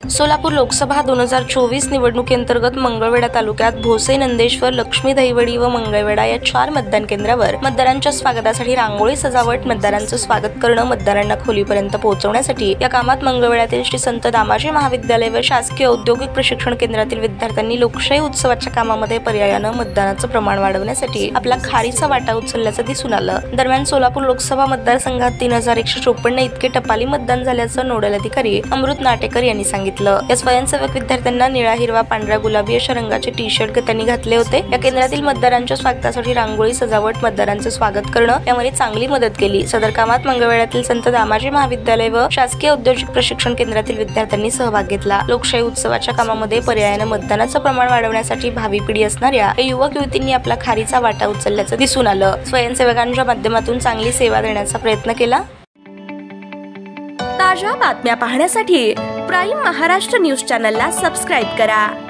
सोलापूर लोकसभा 2024 निवडणुकीअंतर्गत मंगळवेढा तालुक्यात भोसे, नंदेश्वर, लक्ष्मी, दहिवडी व मंगळवेढा या 4 मतदान केंद्रावर मतदारांच्या स्वागतासाठी रांगोळी सजावट, मतदारांचं स्वागत करणं, मतदारांना खोलीपर्यंत पोहोचवण्यासाठी या कामात मंगळवेढ्यातील श्री संत दामाजी महाविद्यालय व शासकीय औद्योगिक प्रशिक्षण केंद्रातील विद्यार्थ्यांनी लोकशाही उत्सवाच्या कामामध्ये पर्यायानं मतदानाचं प्रमाण वाढवण्यासाठी आपला खारीचा वाटा उचलल्याचं दिसून आलं। दरम्यान सोलापूर लोकसभा मतदारसंघात 3154 इतके टपाली मतदान झाल्याचं नोडल अधिकारी अमृत नाटेकर यांनी सांगितलं। या स्वयंसेवक विद्यार्थ्यांना निळा, हिरवा, पांढरा, गुलाबी अशा रंगाचे टी-शर्ट त्यांनी घातले होते। या केंद्रातील मतदारांच्या स्वागतासाठी रांगोळी सजावट, मतदारांचे स्वागत करणं यामध्ये चांगली मदत केली। सदर कामात मंगळवेढ्यातील संत दामाजी महाविद्यालय व शासकीय औद्योगिक प्रशिक्षण केंद्रातील विद्यार्थ्यांनी सहभाग घेतला। लोकशाही उत्सवाच्या कामामध्ये पर्यायानं मतदानाचं प्रमाण वाढवण्यासाठी भावी पिढी असणाऱ्या या युवक युवतींनी आपला खारीचा वाटा उचलल्याचं दिसून आलं। स्वयंसेवकांच्या माध्यमातून चांगली सेवा देण्याचा प्रयत्न केला। ताज्या बातम्या पाहण्यासाठी प्राईम महाराष्ट्र न्यूज चॅनलला सबस्क्राईब करा।